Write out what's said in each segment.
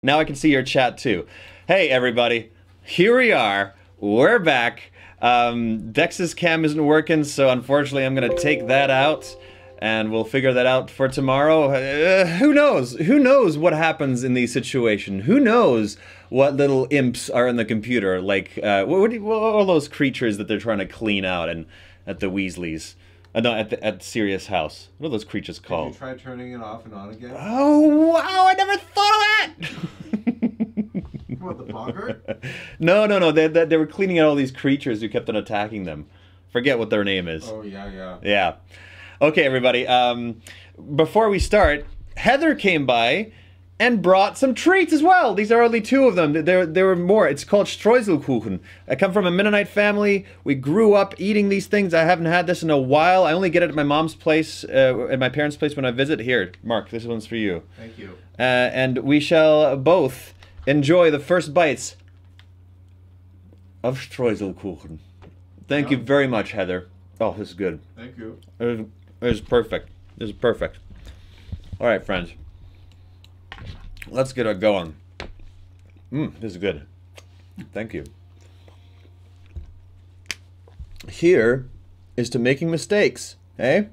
Now I can see your chat too. Hey, everybody. Here we are. We're back. Dex's cam isn't working, so unfortunately I'm going to take that out. And we'll figure that out for tomorrow. Who knows? Who knows what happens in these situations? Who knows what little imps are in the computer? Like, what are all those creatures that they're trying to clean out and at the Weasleys? No, at Sirius House. What are those creatures called? Did you try turning it off and on again? Oh, wow, I never thought of that! What, the bogger? No. They were cleaning out all these creatures who kept on attacking them. Forget what their name is. Oh, yeah. Yeah. Okay, everybody. Before we start, Heather came by and brought some treats as well. These are only two of them. There were more. It's called Streuselkuchen. I come from a Mennonite family. We grew up eating these things. I haven't had this in a while. I only get it at my mom's place, at my parents' place when I visit. Here, Mark, this one's for you. Thank you. And we shall both enjoy the first bites of Streuselkuchen. Thank you very much, Heather. Oh, this is good. Thank you. It is perfect. This is perfect. All right, friends. Let's get it going. This is good. Thank you. Here is to making mistakes, eh?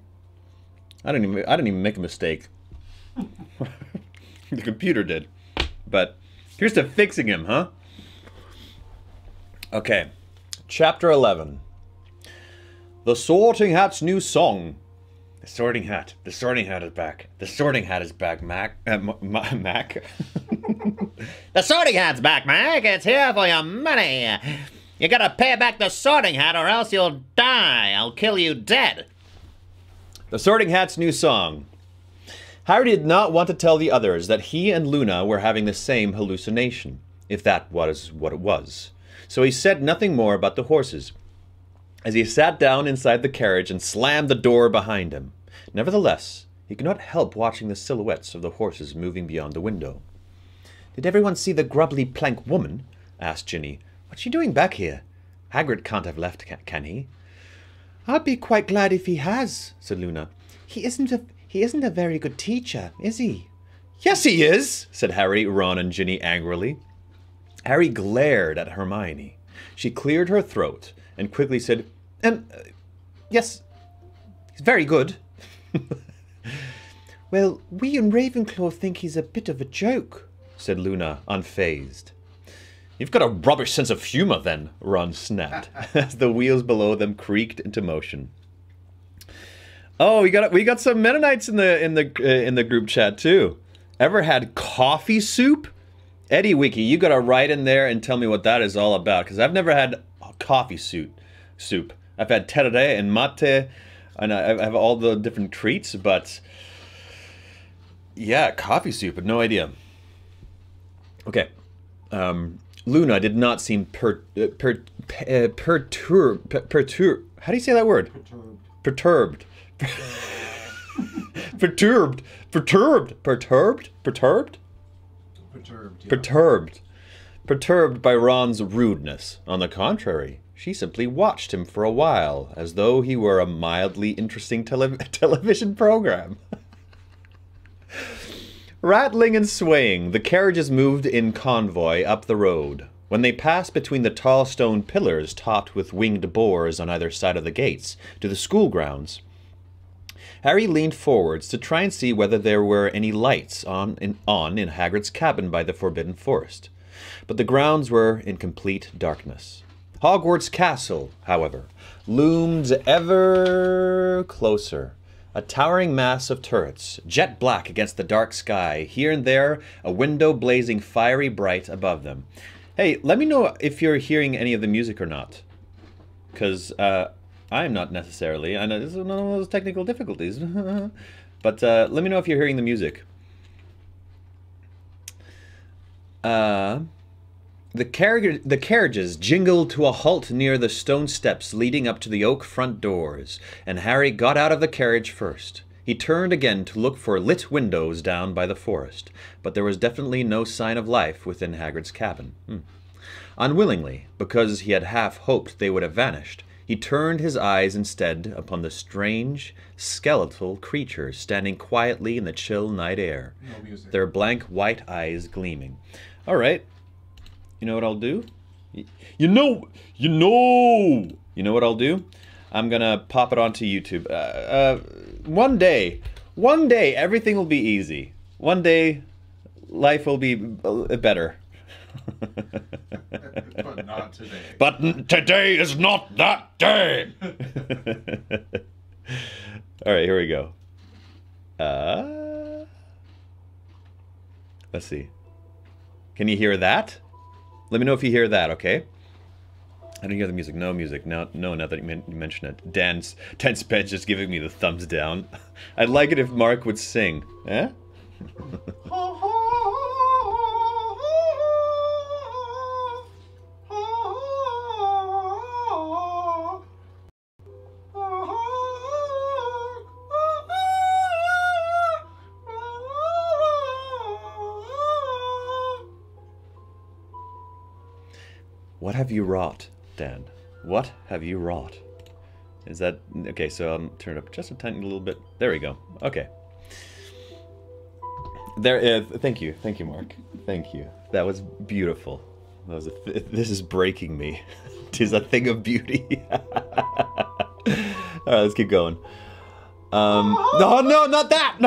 I didn't even make a mistake. The computer did. But here's to fixing him, huh? Okay. Chapter 11. The Sorting Hat's new song. The Sorting Hat. The Sorting Hat is back. The Sorting Hat is back, Mac. Mac? The Sorting Hat's back, Mac. It's here for your money. You gotta pay back the Sorting Hat or else you'll die. I'll kill you dead. The Sorting Hat's new song. Harry did not want to tell the others that he and Luna were having the same hallucination, if that was what it was. So he said nothing more about the horses, as he sat down inside the carriage and slammed the door behind him. Nevertheless, he could not help watching the silhouettes of the horses moving beyond the window. "Did everyone see the grubbly plank woman?" asked Ginny. "What's she doing back here? Hagrid can't have left, can he?" "I'd be quite glad if he has," said Luna. He isn't a very good teacher, is he?" "Yes, he is," said Harry, Ron, and Ginny angrily. Harry glared at Hermione. She cleared her throat and quickly said, yes, he's very good." "Well, we in Ravenclaw think he's a bit of a joke," said Luna, unfazed. "You've got a rubbish sense of humor, then," Ron snapped, as the wheels below them creaked into motion. Oh, we got some Mennonites in the group chat too. Ever had coffee soup? Eddie Wiki, you gotta write in there and tell me what that is all about, because I've never had coffee soup. I've had tereré and mate, and I have all the different treats, but yeah, coffee soup, but no idea. Okay. Luna did not seem perturbed. How do you say that word? Perturbed. Perturbed by Ron's rudeness. On the contrary, she simply watched him for a while, as though he were a mildly interesting television program. Rattling and swaying, the carriages moved in convoy up the road. When they passed between the tall stone pillars topped with winged boars on either side of the gates to the school grounds, Harry leaned forwards to try and see whether there were any lights on in Hagrid's cabin by the Forbidden Forest. But the grounds were in complete darkness. Hogwarts Castle, however, loomed ever closer. A towering mass of turrets, jet black against the dark sky, here and there a window blazing fiery bright above them. Hey, let me know if you're hearing any of the music or not. Because I'm not necessarily. I know this is one of those technical difficulties. But let me know if you're hearing the music. The carriages jingled to a halt near the stone steps leading up to the oak front doors, and Harry got out of the carriage first. He turned again to look for lit windows down by the forest, but there was definitely no sign of life within Hagrid's cabin. Unwillingly, because he had half hoped they would have vanished, He turned his eyes instead upon the strange, skeletal creatures standing quietly in the chill night air, No music. their blank white eyes gleaming. All right. You know what I'll do? You know what I'll do? I'm gonna pop it onto YouTube. One day, everything will be easy. One day, life will be better. But not today. But today is not that day. All right, here we go. Let's see. Can you hear that? Let me know if you hear that, okay? I don't hear the music. No music. No, now that you mention it. Dan's tense bench just giving me the thumbs down. I'd like it if Mark would sing. Eh? What have you wrought, Dan? What have you wrought? Is that... Okay, so I'll turn it up just a tiny little bit. There we go. Okay. There. Thank you, Mark. Thank you. That was beautiful. That was this is breaking me. Tis a thing of beauty. All right, let's keep going. No, not that!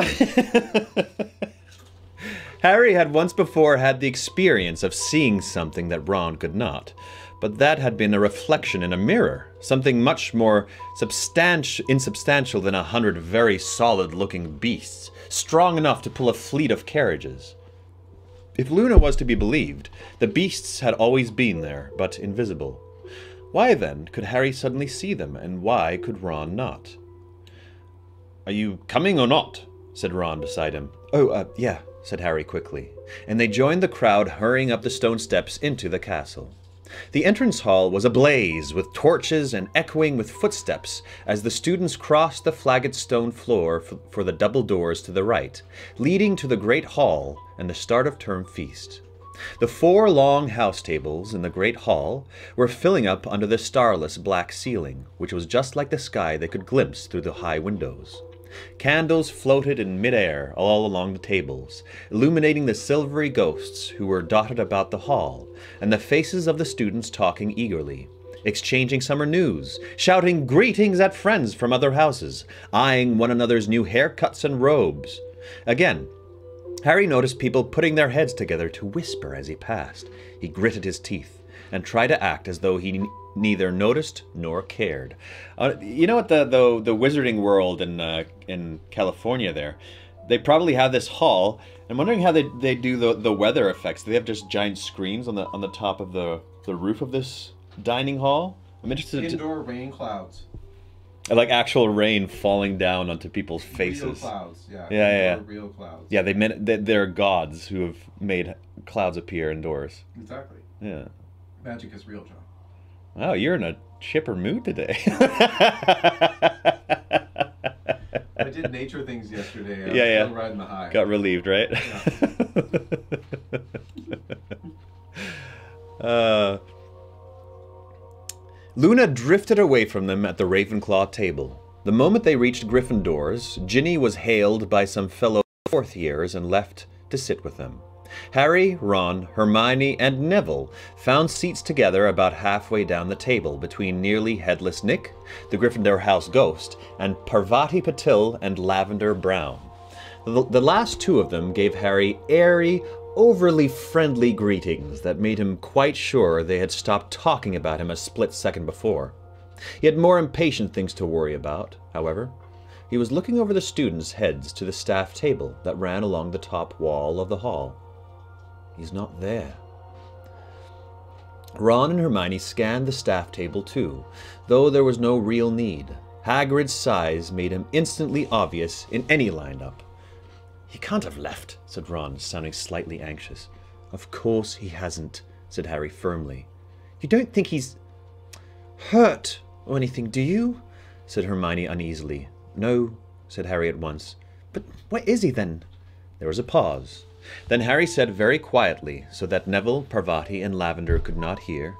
Harry had once before had the experience of seeing something that Ron could not, but that had been a reflection in a mirror, something much more insubstantial than 100 very solid-looking beasts, strong enough to pull a fleet of carriages. If Luna was to be believed, the beasts had always been there, but invisible. Why then could Harry suddenly see them, and why could Ron not? "Are you coming or not?" said Ron beside him. "Oh, yeah," said Harry quickly, and they joined the crowd hurrying up the stone steps into the castle. The entrance hall was ablaze with torches and echoing with footsteps as the students crossed the flagged stone floor for the double doors to the right, leading to the great hall and the start of term feast. The 4 long house tables in the great hall were filling up under the starless black ceiling, which was just like the sky they could glimpse through the high windows. Candles floated in mid-air all along the tables, illuminating the silvery ghosts who were dotted about the hall, and the faces of the students talking eagerly, exchanging summer news, shouting greetings at friends from other houses, eyeing one another's new haircuts and robes. Again, Harry noticed people putting their heads together to whisper as he passed. He gritted his teeth and tried to act as though he neither noticed nor cared. You know what, the Wizarding World in California there, they probably have this hall. I'm wondering how they do the weather effects. Do they have just giant screens on the top of the roof of this dining hall? I'm interested in indoor rain clouds. Like actual rain falling down onto people's faces. Real clouds, yeah. Yeah. Real clouds. Yeah, they're gods who have made clouds appear indoors. Exactly. Yeah. Magic is real, John. Oh, you're in a chipper mood today. I did nature things yesterday. I was Yeah. still riding the high. Got relieved, right? Yeah. Luna drifted away from them at the Ravenclaw table. The moment they reached Gryffindors, Ginny was hailed by some fellow 4th years and left to sit with them. Harry, Ron, Hermione, and Neville found seats together about halfway down the table between nearly headless Nick, the Gryffindor house ghost, and Parvati Patil and Lavender Brown. The last 2 of them gave Harry airy, overly friendly greetings that made him quite sure they had stopped talking about him a split second before. He had more impatient things to worry about, however. He was looking over the students' heads to the staff table that ran along the top wall of the hall. He's not there. Ron and Hermione scanned the staff table too, though there was no real need. Hagrid's size made him instantly obvious in any lineup. "He can't have left," said Ron, sounding slightly anxious. "Of course he hasn't," said Harry firmly. "You don't think he's hurt or anything, do you?" said Hermione uneasily. "No," said Harry at once. "But where is he then?" There was a pause. Then Harry said very quietly, so that Neville, Parvati, and Lavender could not hear,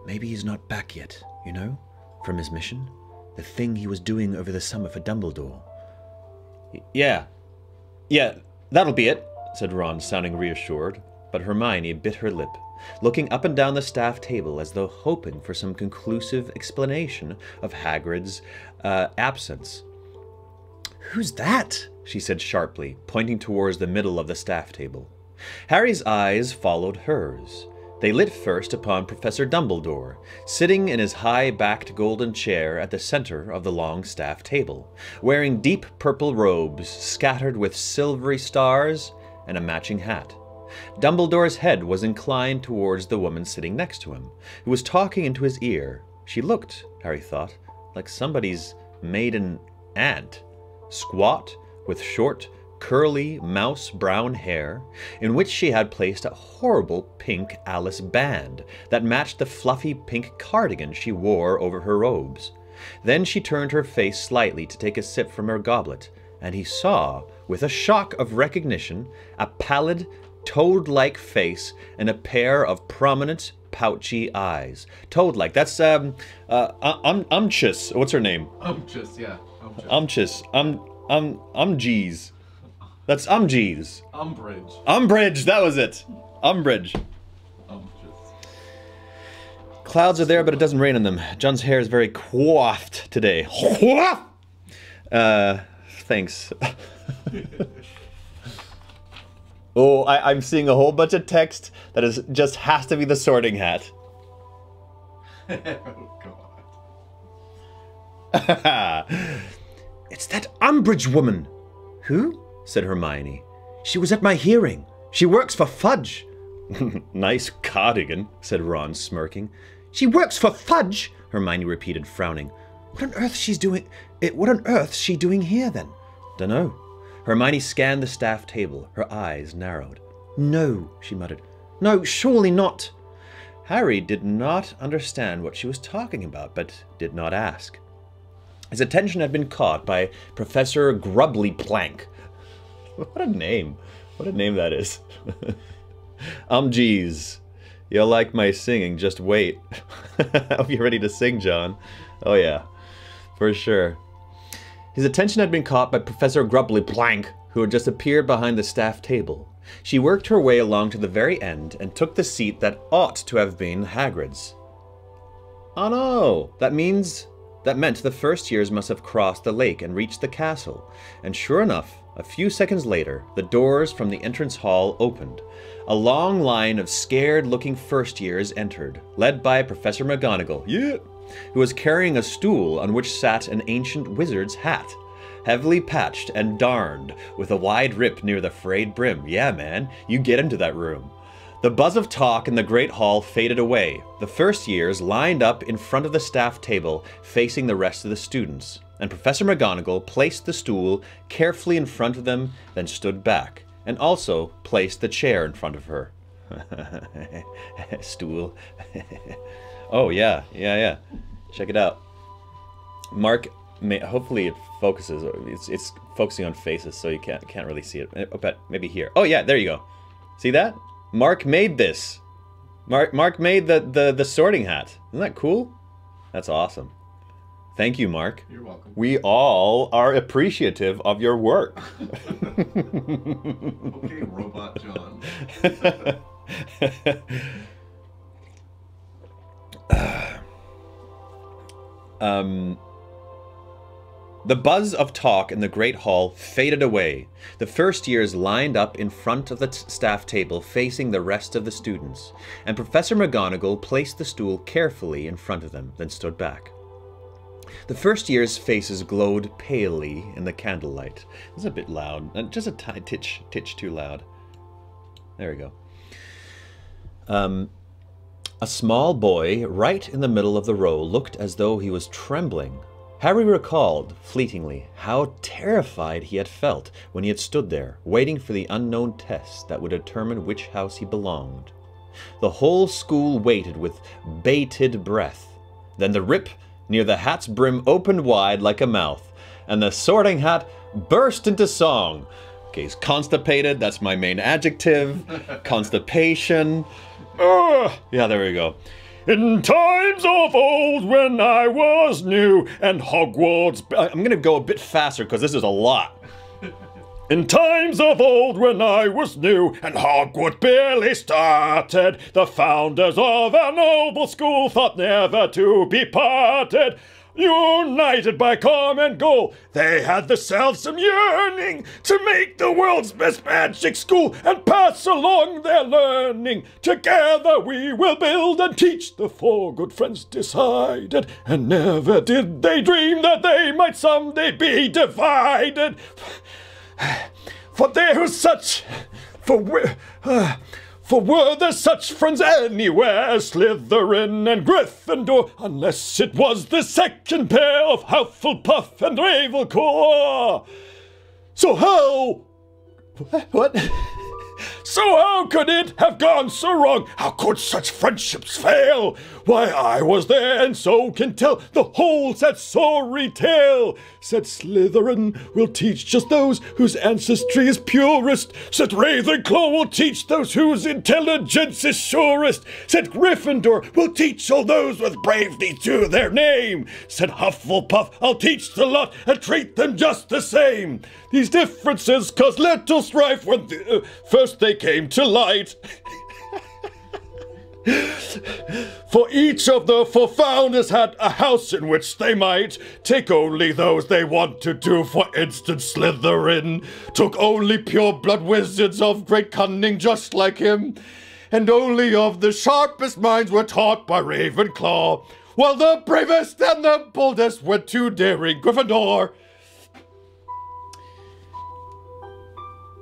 "Maybe he's not back yet, you know? From his mission? The thing he was doing over the summer for Dumbledore? Yeah, that'll be it, said Ron, sounding reassured. But Hermione bit her lip, looking up and down the staff table as though hoping for some conclusive explanation of Hagrid's absence. Who's that? She said sharply, pointing towards the middle of the staff table. Harry's eyes followed hers. They lit first upon Professor Dumbledore, sitting in his high-backed golden chair at the center of the long staff table, wearing deep purple robes scattered with silvery stars and a matching hat. Dumbledore's head was inclined towards the woman sitting next to him, who was talking into his ear. She looked, Harry thought, like somebody's maiden aunt, squat, with short, curly, mouse-brown hair, in which she had placed a horrible pink Alice band that matched the fluffy pink cardigan she wore over her robes. Then she turned her face slightly to take a sip from her goblet, and he saw, with a shock of recognition, a pallid, toad-like face and a pair of prominent, pouchy eyes. Toad-like. That's, Umptious. What's her name? Umptious, yeah. Umptious. Umgees. That's Umgees. Umbridge. Umbridge, that was it. Umbridge. Umptious. Clouds are there, but it doesn't rain on them. John's hair is very coiffed today. Coiffed! Thanks. Oh, I'm seeing a whole bunch of text that is just has to be the Sorting Hat. Oh, God. It's that Umbridge woman. Who? Said Hermione. She was at my hearing. She works for Fudge. Nice cardigan, said Ron, smirking. She works for Fudge, Hermione repeated, frowning. What on earth she doing here, then? Dunno. Hermione scanned the staff table. Her eyes narrowed. No, she muttered. No, surely not. Harry did not understand what she was talking about, but did not ask. His attention had been caught by Professor Grubbly Plank. What a name. What a name that is. Geez. You'll like my singing, just wait. I hope you're ready to sing, John. Oh yeah, for sure. His attention had been caught by Professor Grubbly Plank, who had just appeared behind the staff table. She worked her way along to the very end and took the seat that ought to have been Hagrid's. Oh no, that meant the first years must have crossed the lake and reached the castle. And sure enough, a few seconds later, the doors from the entrance hall opened. A long line of scared-looking first years entered, led by Professor McGonagall, who was carrying a stool on which sat an ancient wizard's hat, heavily patched and darned, with a wide rip near the frayed brim. Yeah, man, you get into that room. The buzz of talk in the great hall faded away. The first years lined up in front of the staff table, facing the rest of the students, and Professor McGonagall placed the stool carefully in front of them, then stood back, and also placed the chair in front of her. Stool. Oh, yeah. Check it out. Mark, hopefully it focuses. It's focusing on faces, so you can't really see it. But maybe here. Oh, yeah, there you go. See that? Mark made this. Mark made the Sorting Hat. Isn't that cool? That's awesome. Thank you, Mark. You're welcome. We all are appreciative of your work. Okay, Robot John. The buzz of talk in the great hall faded away. The first years lined up in front of the staff table facing the rest of the students, and Professor McGonagall placed the stool carefully in front of them, then stood back. The first years' faces glowed palely in the candlelight. This is a bit loud, just a tiny titch too loud. There we go. A small boy right in the middle of the row looked as though he was trembling. Harry recalled, fleetingly, how terrified he had felt when he had stood there, waiting for the unknown test that would determine which house he belonged. The whole school waited with bated breath. Then the rip near the hat's brim opened wide like a mouth, and the Sorting Hat burst into song. Okay, he's constipated, that's my main adjective. Constipation. Yeah, there we go. In times of old when I was new and Hogwarts... I'm gonna go a bit faster because this is a lot. In times of old when I was new and Hogwarts barely started, the founders of our noble school thought never to be parted. United by common goal, they had the selfsome yearning to make the world's best magic school and pass along their learning. Together we will build and teach, the four good friends decided, and never did they dream that they might someday be divided. For there was such... For were there such friends anywhere as Slytherin and Gryffindor, unless it was the second pair of Hufflepuff and Ravenclaw? So how... What? So how could it have gone so wrong? How could such friendships fail? Why, I was there and so can tell the whole sad sorry tale. Said Slytherin will teach just those whose ancestry is purest. Said Ravenclaw will teach those whose intelligence is surest. Said Gryffindor will teach all those with bravery to their name. Said Hufflepuff, I'll teach the lot and treat them just the same. These differences caused little strife when first they came to light. For each of the four founders had a house in which they might take only those they wanted to. For instance, Slytherin took only pure-blood wizards of great cunning just like him, and only of the sharpest minds were taught by Ravenclaw, while the bravest and the boldest went to daring Gryffindor.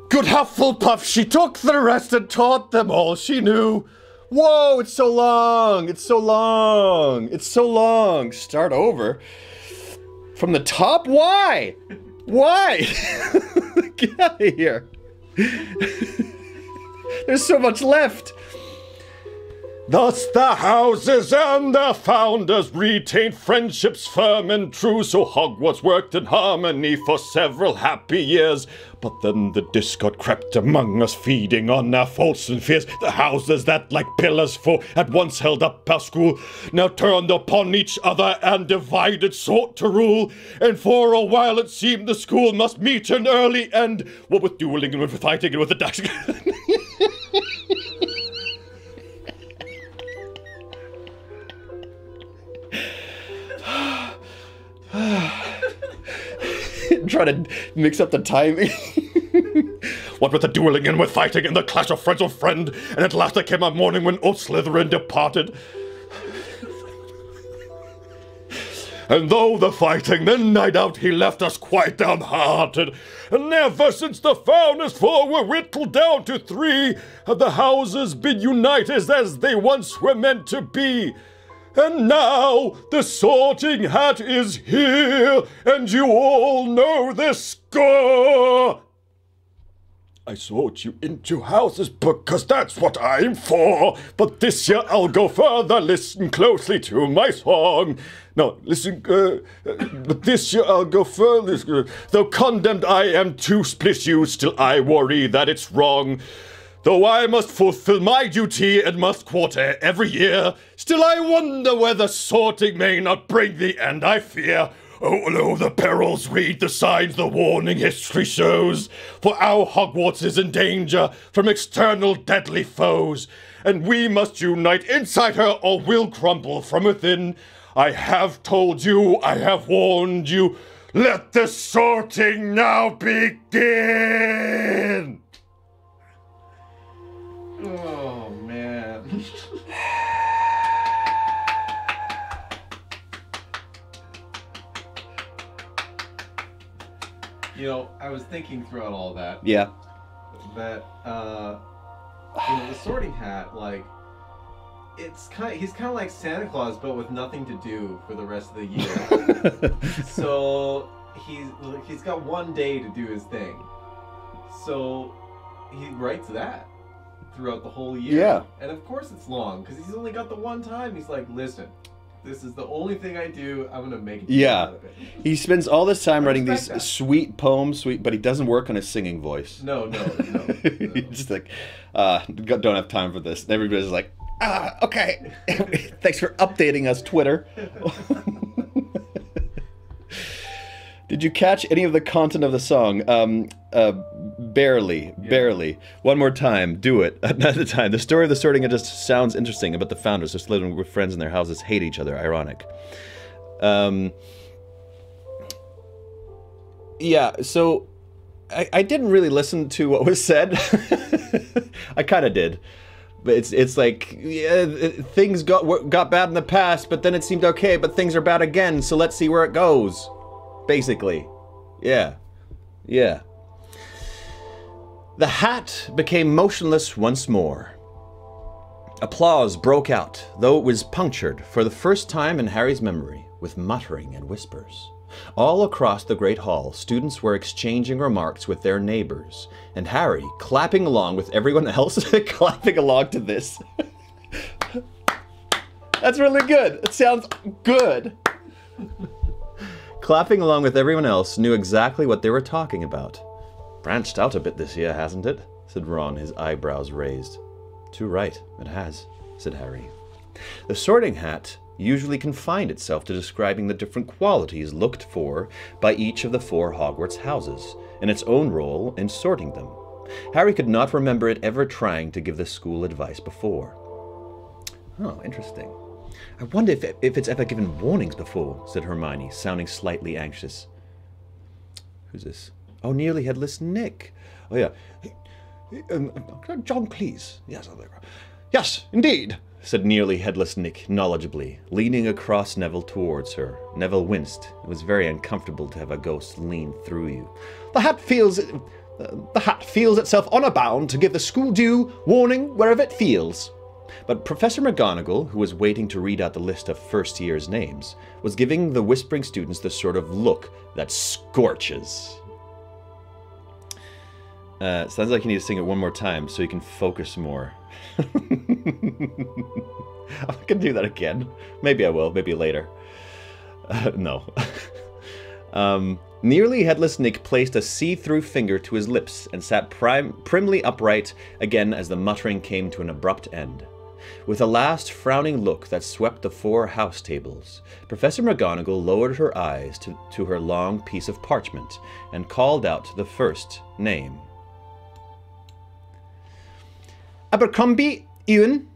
Good Hufflepuff, she took the rest and taught them all she knew. Whoa, it's so long. It's so long. It's so long. Start over. From the top? Why? Why? Get out of here. There's so much left. Thus the houses and the founders retained friendships firm and true, so Hogwarts worked in harmony for several happy years. But then the discord crept among us, feeding on our faults and fears. The houses that, like pillars for at once held up our school, now turned upon each other and divided sought to rule. And for a while it seemed the school must meet an early end, what with dueling and with fighting and with the dice. Trying to mix up the timing. What with the dueling and with fighting and the clash of friend, and at last there came a morning when old Slytherin departed. And though the fighting then died out, he left us quite downhearted. And never since the founders four were whittled down to three have the houses been united as they once were meant to be. And now the Sorting Hat is here, and you all know the score. I sort you into houses because that's what I'm for. But this year I'll go further, listen closely to my song. No, listen, but this year I'll go further. Though condemned I am to split you, still I worry that it's wrong. Though I must fulfill my duty and must quarter every year, still I wonder whether sorting may not bring the end I fear. Oh, lo, the perils, read the signs, the warning history shows. For our Hogwarts is in danger from external deadly foes, and we must unite inside her or we'll crumble from within. I have told you, I have warned you, let the sorting now begin! Oh, man. You know, I was thinking throughout all that. Yeah. That, you know, the Sorting Hat, like, he's kind of like Santa Claus, but with nothing to do for the rest of the year. So, he's got one day to do his thing. So, he writes that throughout the whole year. Yeah. And of course it's long, because he's only got the one time. He's like, listen, this is the only thing I do. I'm going to make it out of it. He spends all this time writing these that. sweet poems, but he doesn't work on his singing voice. No. He's just like, don't have time for this. And everybody's like, Okay. Thanks for updating us, Twitter. Did you catch any of the content of the song? Barely. One more time. Do it. Another time. The story of the sorting, it just sounds interesting about the founders just living with friends in their houses, hate each other. Ironic. Yeah, so I didn't really listen to what was said. I kind of did. But it's like, yeah, things got bad in the past, but then it seemed okay, but things are bad again, so let's see where it goes. Basically. Yeah. Yeah. The hat became motionless once more. Applause broke out, though it was punctured, for the first time in Harry's memory, with muttering and whispers. All across the great hall, students were exchanging remarks with their neighbors, and Harry, clapping along with everyone else, clapping along to this. That's really good. It sounds good. Clapping along with everyone else, knew exactly what they were talking about. Branched out a bit this year, hasn't it? Said Ron, his eyebrows raised. Too right, it has, said Harry. The sorting hat usually confined itself to describing the different qualities looked for by each of the 4 Hogwarts houses, and its own role in sorting them. Harry could not remember it ever trying to give the school advice before. Oh, interesting. I wonder if it's ever given warnings before, said Hermione, sounding slightly anxious. Who's this? Oh, Nearly Headless Nick. Oh, yeah. John, please. Yes, yes, indeed, said Nearly Headless Nick knowledgeably, leaning across Neville towards her. Neville winced. It was very uncomfortable to have a ghost lean through you. The hat feels itself honor bound to give the school due warning wherever it feels. But Professor McGonagall, who was waiting to read out the list of first year's names, was giving the whispering students the sort of look that scorches. Sounds like you need to sing it one more time so you can focus more. I'm gonna do that again. Maybe I will, maybe later. No. Nearly Headless Nick placed a see-through finger to his lips and sat primly upright again as the muttering came to an abrupt end. With a last frowning look that swept the 4 house tables, Professor McGonagall lowered her eyes to her long piece of parchment and called out the first name. Abercrombie, Ewan.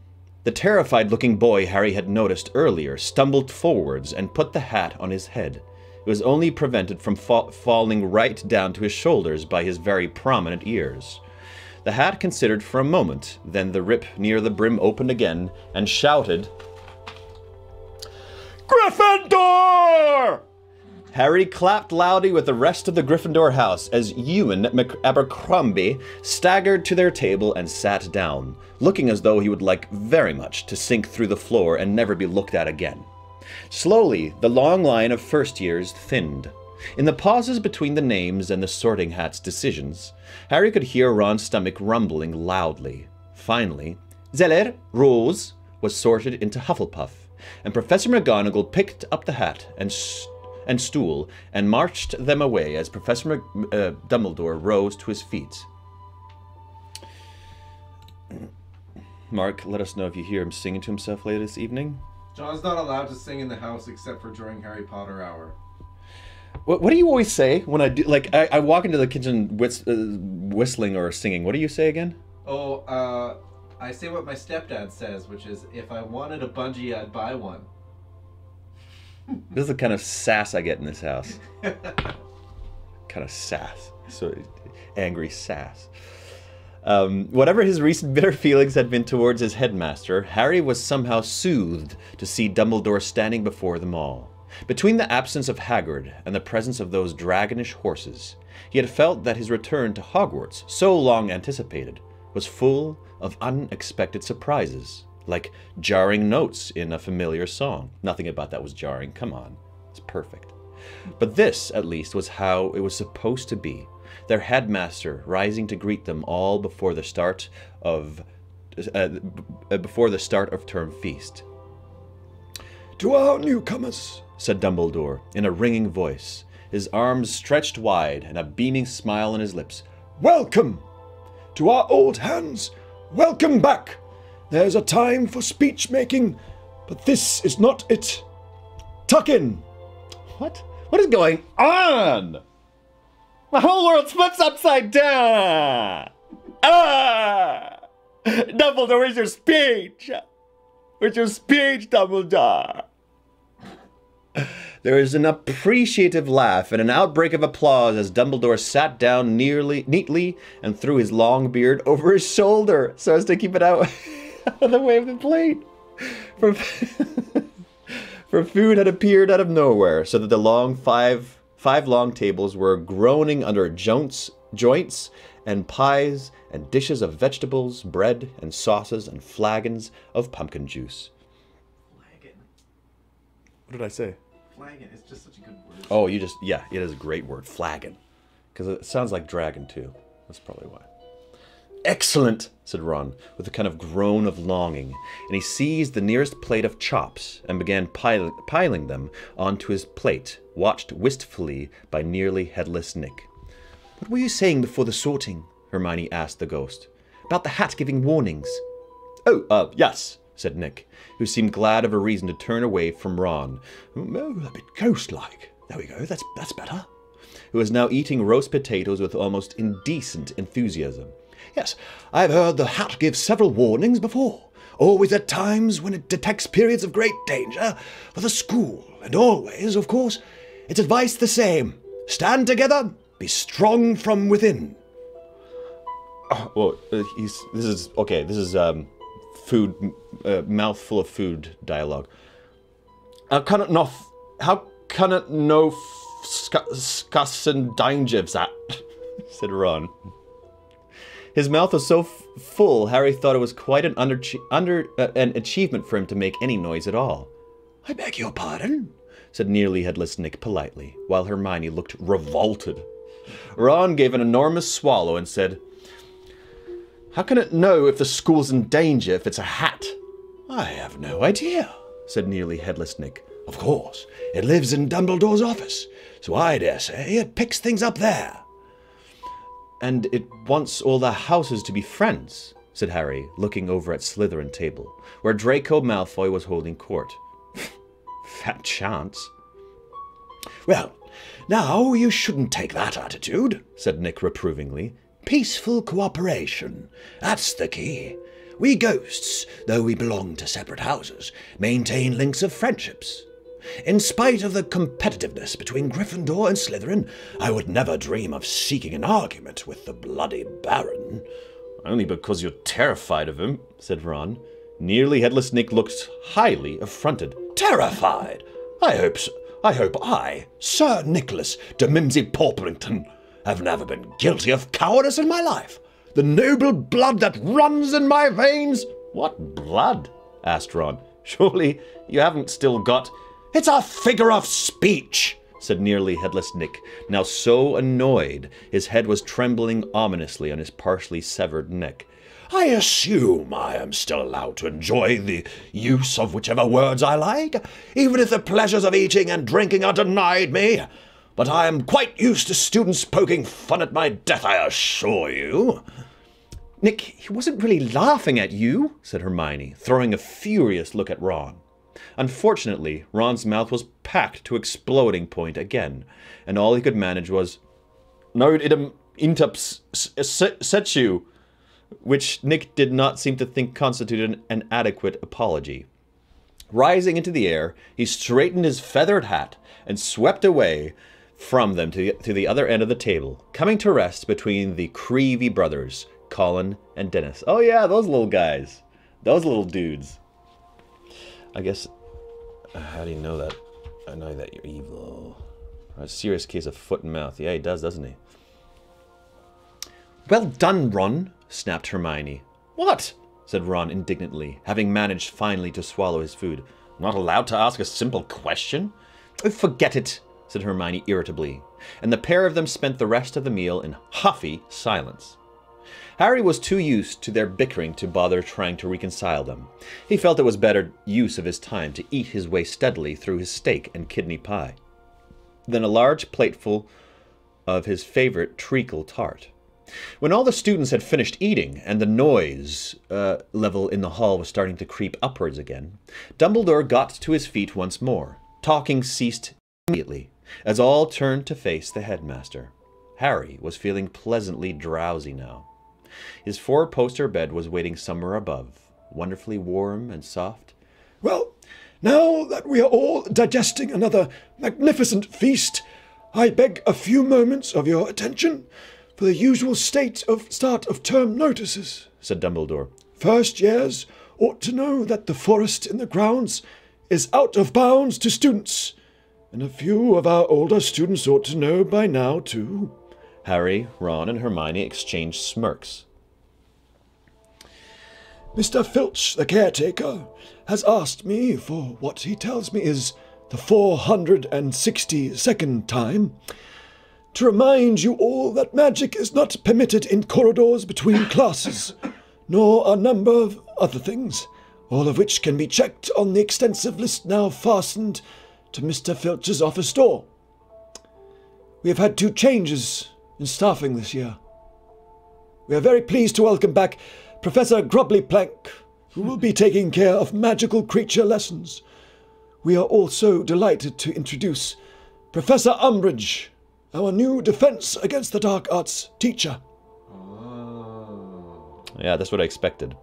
The terrified-looking boy Harry had noticed earlier stumbled forwards and put the hat on his head. It was only prevented from falling right down to his shoulders by his very prominent ears. The hat considered for a moment, then the rip near the brim opened again, and shouted, Gryffindor! Harry clapped loudly with the rest of the Gryffindor house as Ewan Abercrombie staggered to their table and sat down, looking as though he would like very much to sink through the floor and never be looked at again. Slowly, the long line of first years thinned. In the pauses between the names and the sorting hat's decisions, Harry could hear Ron's stomach rumbling loudly. Finally, Zeller, Rose, was sorted into Hufflepuff, and Professor McGonagall picked up the hat and stool and marched them away as Professor Dumbledore rose to his feet. Mark, let us know if you hear him singing to himself later this evening. John's not allowed to sing in the house except for during Harry Potter hour. What do you always say when I do? Like, I walk into the kitchen whistling or singing. What do you say again? Oh, I say what my stepdad says, which is, if I wanted a bungee, I'd buy one. This is the kind of sass I get in this house. Kind of sass. So angry sass. Whatever his recent bitter feelings had been towards his headmaster, Harry was somehow soothed to see Dumbledore standing before them all. Between the absence of Hagrid and the presence of those dragonish horses, he had felt that his return to Hogwarts, so long anticipated, was full of unexpected surprises, like jarring notes in a familiar song. Nothing about that was jarring, come on, it's perfect. But this, at least, was how it was supposed to be. Their headmaster rising to greet them all before the start of term feast. To our newcomers, said Dumbledore in a ringing voice, his arms stretched wide and a beaming smile on his lips. welcome! To our old hands, welcome back! There's a time for speech-making, but this is not it. Tuck in. What? What is going on? My whole world's flipped upside down! Ah! Dumbledore, where's your speech? Where's your speech, Dumbledore? There is an appreciative laugh and an outbreak of applause as Dumbledore sat down neatly and threw his long beard over his shoulder so as to keep it out of the way of the plate. For food had appeared out of nowhere, so that the five long tables were groaning under joints and pies and dishes of vegetables, bread and sauces and flagons of pumpkin juice. Flagon. What did I say? Flagon. It's just such a good word. Oh, yeah, it is a great word, flagon. Because it sounds like dragon, too. That's probably why. Excellent, said Ron, with a kind of groan of longing, and he seized the nearest plate of chops and began piling them onto his plate, watched wistfully by nearly headless Nick. What were you saying before the sorting? Hermione asked the ghost. About the hat giving warnings. Oh, yes, said Nick, who seemed glad of a reason to turn away from Ron. Oh, a bit ghost-like. There we go, that's better. Who was now eating roast potatoes with almost indecent enthusiasm. Yes, I've heard the hat give several warnings before, always at times when it detects periods of great danger for the school, and always, of course, its advice the same. Stand together, be strong from within. This is food, mouthful of food dialogue. How can it no scuss and danger's that? said Ron. His mouth was so full, Harry thought it was quite an achievement for him to make any noise at all. I beg your pardon, said nearly headless Nick politely, while Hermione looked revolted. Ron gave an enormous swallow and said, How can it know if the school's in danger if it's a hat? I have no idea, said nearly headless Nick. Of course, it lives in Dumbledore's office, so I dare say it picks things up there. And it wants all the houses to be friends, said Harry, looking over at Slytherin table, where Draco Malfoy was holding court. Fat chance. Well, now you shouldn't take that attitude, said Nick reprovingly. Peaceful cooperation, that's the key. We ghosts, though we belong to separate houses, maintain links of friendships. In spite of the competitiveness between Gryffindor and Slytherin, I would never dream of seeking an argument with the bloody Baron. Only because you're terrified of him, said Ron. Nearly headless Nick looked highly affronted. Terrified? I hope I, Sir Nicholas de Mimsy-Porplington, have never been guilty of cowardice in my life. The noble blood that runs in my veins... What blood? asked Ron. Surely you haven't still got... It's a figure of speech, said nearly headless Nick, now so annoyed his head was trembling ominously on his partially severed neck. I assume I am still allowed to enjoy the use of whichever words I like, even if the pleasures of eating and drinking are denied me. But I am quite used to students poking fun at my death, I assure you. Nick, he wasn't really laughing at you, said Hermione, throwing a furious look at Ron. Unfortunately, Ron's mouth was packed to exploding point again, and all he could manage was, "No idem intups setu," which Nick did not seem to think constituted an adequate apology. Rising into the air, he straightened his feathered hat and swept away from them to the other end of the table, coming to rest between the Creevy brothers, Colin and Dennis. Oh yeah, those little guys. Those little dudes. I guess... how do you know that? I know that you're evil. A serious case of foot and mouth. Yeah, he does, doesn't he? Well done, Ron, snapped Hermione. What? Said Ron indignantly, having managed finally to swallow his food. Not allowed to ask a simple question? Oh, forget it, said Hermione irritably, and the pair of them spent the rest of the meal in huffy silence. Harry was too used to their bickering to bother trying to reconcile them. He felt it was better use of his time to eat his way steadily through his steak and kidney pie than a large plateful of his favorite treacle tart. When all the students had finished eating and the noise level in the hall was starting to creep upwards again, Dumbledore got to his feet once more. Talking ceased immediately, as all turned to face the headmaster. Harry was feeling pleasantly drowsy now. His four-poster bed was waiting somewhere above, wonderfully warm and soft. Well, now that we are all digesting another magnificent feast, I beg a few moments of your attention for the usual start of term notices, said Dumbledore. First years ought to know that the forest in the grounds is out of bounds to students, and a few of our older students ought to know by now, too. Harry, Ron, and Hermione exchanged smirks. Mr. Filch, the caretaker, has asked me for what he tells me is the 462nd time to remind you all that magic is not permitted in corridors between classes, nor a number of other things, all of which can be checked on the extensive list now fastened to Mr. Filch's office door. We have had 2 changes in staffing this year. We are very pleased to welcome back Professor Grubbly-Plank, who will be taking care of magical creature lessons. We are also delighted to introduce Professor Umbridge, our new Defense Against the Dark Arts teacher. Oh. Yeah, that's what I expected.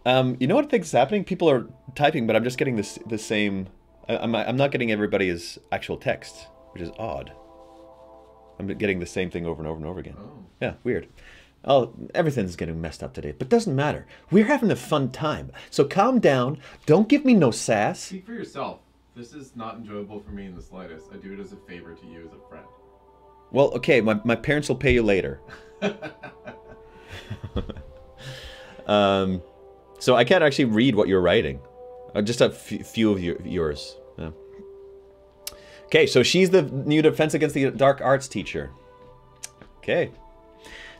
You know what I think is happening? People are typing, but I'm just getting the same... I'm not getting everybody's actual text, which is odd. I'm getting the same thing over and over and over again. Oh. Yeah, weird. Oh, everything's getting messed up today, but doesn't matter. We're having a fun time, so calm down. Don't give me no sass. Speak for yourself. This is not enjoyable for me in the slightest. I do it as a favor to you as a friend. Well, okay, my parents will pay you later. So I can't actually read what you're writing. Just a few of yours. Yeah. Okay, so she's the new Defense Against the Dark Arts teacher. Okay.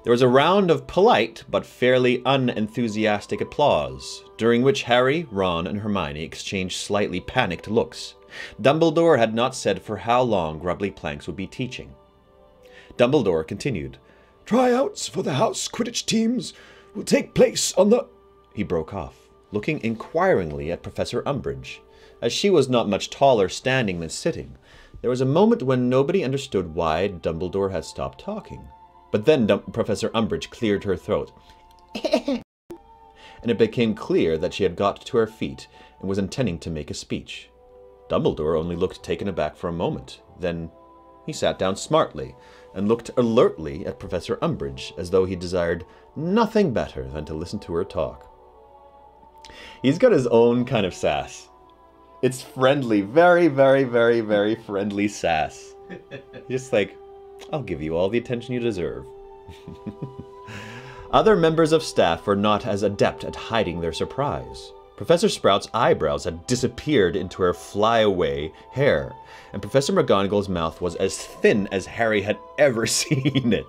There was a round of polite but fairly unenthusiastic applause, during which Harry, Ron, and Hermione exchanged slightly panicked looks. Dumbledore had not said for how long Grubbly-Planks would be teaching. Dumbledore continued. Tryouts for the house Quidditch teams will take place on the... He broke off, looking inquiringly at Professor Umbridge. As she was not much taller standing than sitting, there was a moment when nobody understood why Dumbledore had stopped talking. But then Professor Umbridge cleared her throat, and it became clear that she had got to her feet and was intending to make a speech. Dumbledore only looked taken aback for a moment. Then he sat down smartly and looked alertly at Professor Umbridge, as though he desired nothing better than to listen to her talk. He's got his own kind of sass. It's friendly, very, very, very, very friendly sass. Just like, I'll give you all the attention you deserve. Other members of staff were not as adept at hiding their surprise. Professor Sprout's eyebrows had disappeared into her flyaway hair, and Professor McGonagall's mouth was as thin as Harry had ever seen it.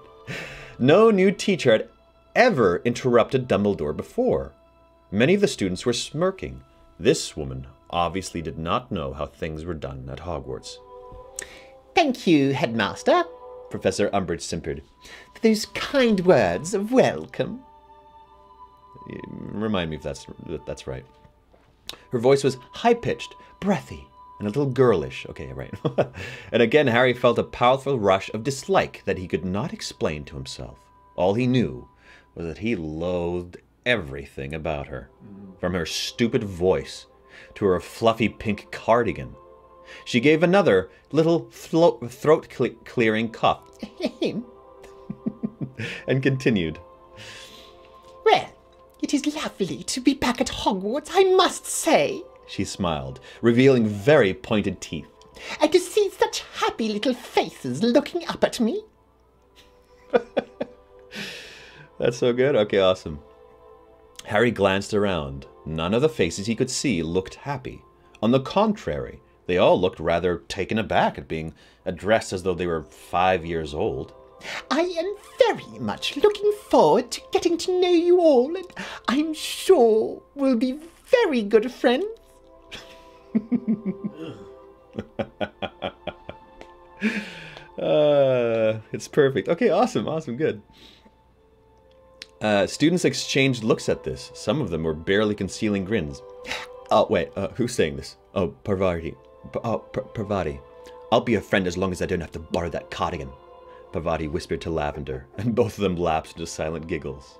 No new teacher had ever interrupted Dumbledore before. Many of the students were smirking. This woman obviously did not know how things were done at Hogwarts. Thank you, Headmaster, Professor Umbridge simpered. for those kind words of welcome. Remind me if that's right. Her voice was high-pitched, breathy, and a little girlish. Okay, right. And again, Harry felt a powerful rush of dislike that he could not explain to himself. All he knew was that he loathed everything about her, from her stupid voice to her fluffy pink cardigan. She gave another little throat-clearing cough and continued. Well, it is lovely to be back at Hogwarts, I must say. She smiled, revealing very pointed teeth. And to see such happy little faces looking up at me. That's so good. Okay, awesome. Harry glanced around. None of the faces he could see looked happy. On the contrary, they all looked rather taken aback at being addressed as though they were 5 years old. I am very much looking forward to getting to know you all, and I'm sure we'll be very good friends. It's perfect. Okay, awesome, good. Students exchanged looks at this. Some of them were barely concealing grins. Oh, wait, who's saying this? Oh, Parvati. Parvati. I'll be a friend as long as I don't have to borrow that cardigan. Parvati whispered to Lavender, and both of them lapsed into silent giggles.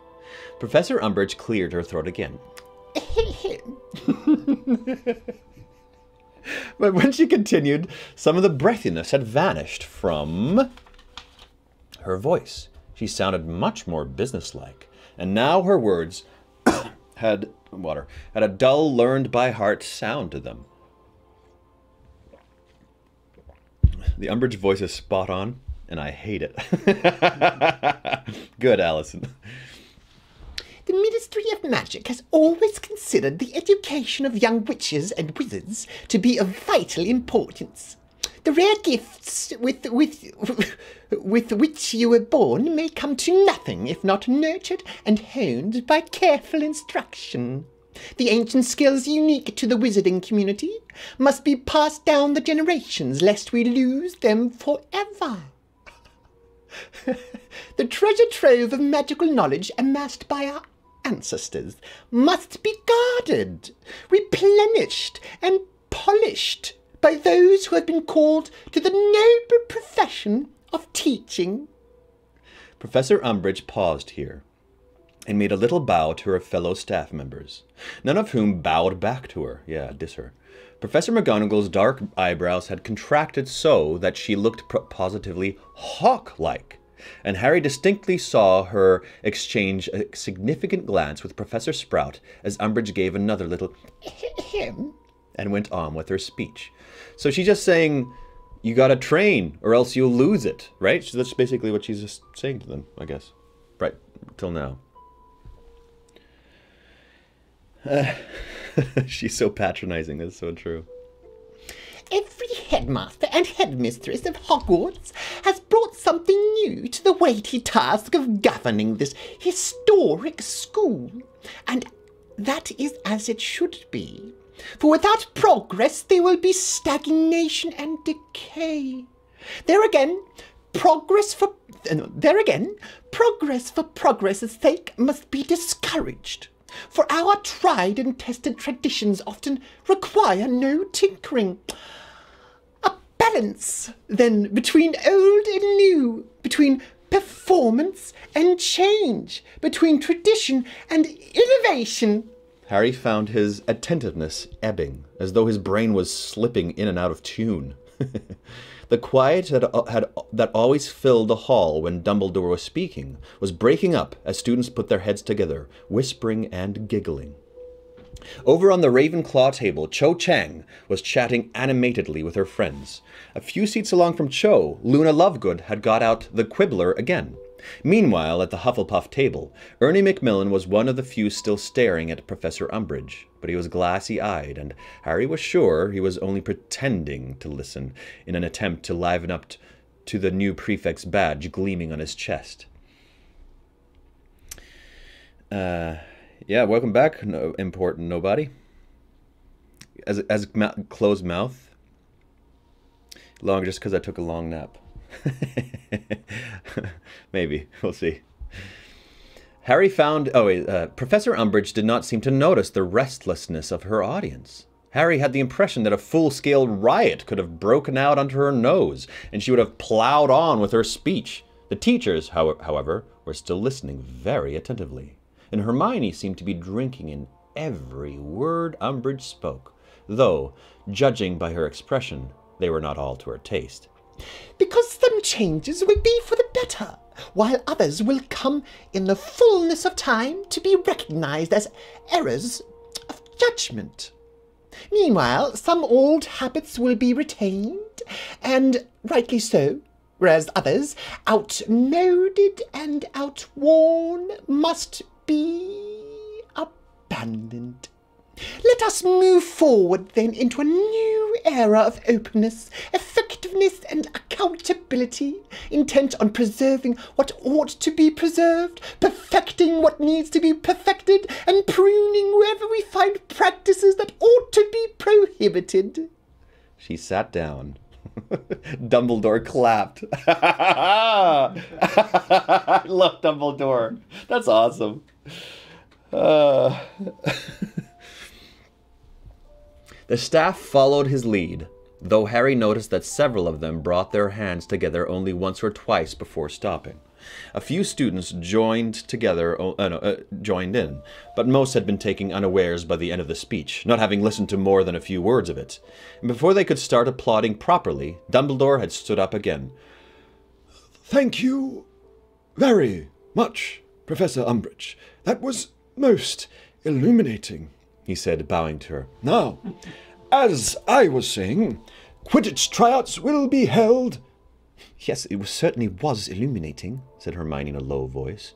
Professor Umbridge cleared her throat again. But when she continued, some of the breathiness had vanished from her voice. She sounded much more businesslike, and now her words had a dull, learned-by-heart sound to them. The Umbridge voice is spot on, and I hate it. Good, Allison. The Ministry of Magic has always considered the education of young witches and wizards to be of vital importance. The rare gifts with which you were born may come to nothing if not nurtured and honed by careful instruction. The ancient skills unique to the wizarding community must be passed down the generations lest we lose them forever. The treasure trove of magical knowledge amassed by our ancestors must be guarded, replenished, and polished by those who have been called to the noble profession of teaching. Professor Umbridge paused here and made a little bow to her fellow staff members, none of whom bowed back to her. Yeah, diss her. Professor McGonagall's dark eyebrows had contracted so that she looked positively hawk-like, and Harry distinctly saw her exchange a significant glance with Professor Sprout as Umbridge gave another little Him and went on with her speech. So she's just saying, you gotta train or else you'll lose it, right? So that's basically what she's just saying to them, I guess. Right, till now. She's so patronizing, that's so true. Every headmaster and headmistress of Hogwarts has brought something new to the weighty task of governing this historic school, and that is as it should be. For without progress there will be stagnation and decay. There again, progress for progress's sake must be discouraged. For our tried and tested traditions often require no tinkering. A balance, then, between old and new, between performance and change, between tradition and innovation. Harry found his attentiveness ebbing, as though his brain was slipping in and out of tune. The quiet that always filled the hall when Dumbledore was speaking was breaking up as students put their heads together, whispering and giggling. Over on the Ravenclaw table, Cho Chang was chatting animatedly with her friends. A few seats along from Cho, Luna Lovegood had got out the quibbler again. Meanwhile, at the Hufflepuff table, Ernie Macmillan was one of the few still staring at Professor Umbridge, but he was glassy-eyed, and Harry was sure he was only pretending to listen in an attempt to liven up to the new prefect's badge gleaming on his chest. Yeah, welcome back, important nobody. As closed mouth. Long just because I took a long nap. Maybe. We'll see. Harry found... Professor Umbridge did not seem to notice the restlessness of her audience. Harry had the impression that a full-scale riot could have broken out under her nose, and she would have plowed on with her speech. The teachers, however, were still listening very attentively, and Hermione seemed to be drinking in every word Umbridge spoke, though, judging by her expression, they were not all to her taste. Because some changes will be for the better, while others will come in the fullness of time to be recognized as errors of judgment. Meanwhile, some old habits will be retained, and rightly so, whereas others, outmoded and outworn, must be abandoned. Let us move forward, then, into a new era of openness, effectiveness, and accountability, intent on preserving what ought to be preserved, perfecting what needs to be perfected, and pruning wherever we find practices that ought to be prohibited. She sat down. Dumbledore clapped. I love Dumbledore. That's awesome. The staff followed his lead, though Harry noticed that several of them brought their hands together only once or twice before stopping. A few students joined in, but most had been taken unawares by the end of the speech, not having listened to more than a few words of it. And before they could start applauding properly, Dumbledore had stood up again. Thank you very much, Professor Umbridge. That was most illuminating, he said, bowing to her. Now, as I was saying, Quidditch tryouts will be held. Yes, it certainly was illuminating, said Hermione in a low voice.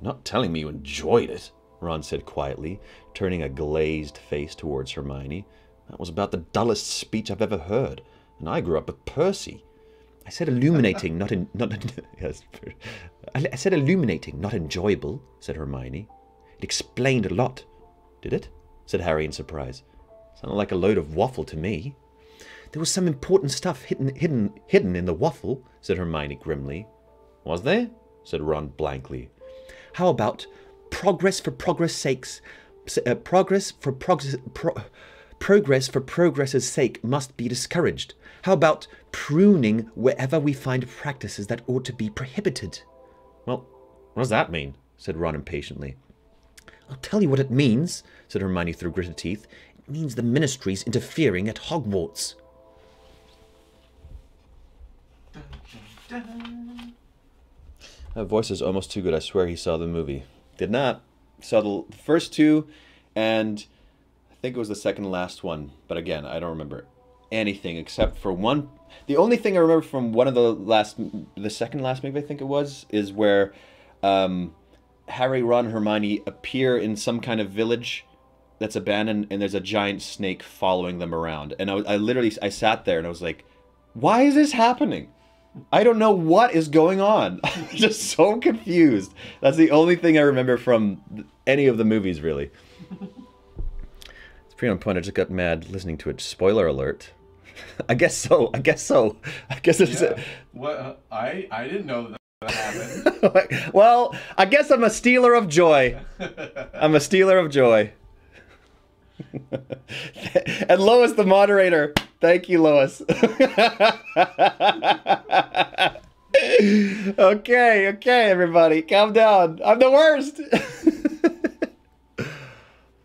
Not telling me you enjoyed it, Ron said quietly, turning a glazed face towards Hermione. That was about the dullest speech I've ever heard, and I grew up with Percy. I said illuminating, yes, I said illuminating, not enjoyable, said Hermione. It explained a lot. Did it? Said Harry in surprise. Sounded like a load of waffle to me. There was some important stuff hidden in the waffle, said Hermione grimly. Was there? Said Ron blankly. How about progress for progress' sakes? Progress for progress's sake must be discouraged. How about pruning wherever we find practices that ought to be prohibited? Well, what does that mean? Said Ron impatiently. I'll tell you what it means, said Hermione through gritted teeth. It means the Ministry's interfering at Hogwarts. That voice is almost too good. I swear he saw the movie. Did not. Saw the first two, and I think it was the second last one. But again, I don't remember anything except for one. The only thing I remember from one of the second last movie, I think it was, is where Harry, Ron, and Hermione appear in some kind of village that's abandoned, and there's a giant snake following them around. And I literally sat there and I was like, why is this happening? I don't know what is going on. I'm just so confused. That's the only thing I remember from any of the movies, really. It's pretty on point. I just got mad listening to it. Spoiler alert. I guess so. I guess it's... Yeah. What? I didn't know that happened. Well, I guess I'm a stealer of joy. I'm a stealer of joy. And Lois, the moderator. Thank you, Lois. Okay, everybody, calm down. I'm the worst.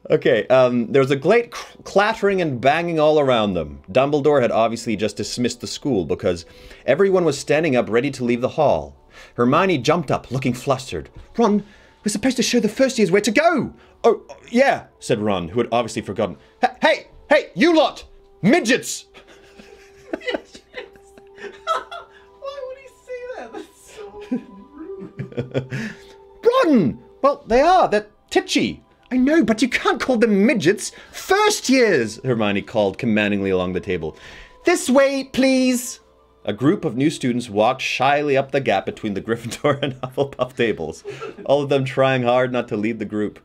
Okay, there was a great clattering and banging all around them. Dumbledore had obviously just dismissed the school because everyone was standing up ready to leave the hall. Hermione jumped up, looking flustered. Ron, we're supposed to show the first years where to go. Oh, yeah, said Ron, who had obviously forgotten. Hey, you lot! Midgets! Why would he say that? That's so rude. Ron! Well, they are. They're titchy. I know, but you can't call them midgets. First years, Hermione called commandingly along the table. This way, please. A group of new students walked shyly up the gap between the Gryffindor and Hufflepuff tables, all of them trying hard not to lead the group.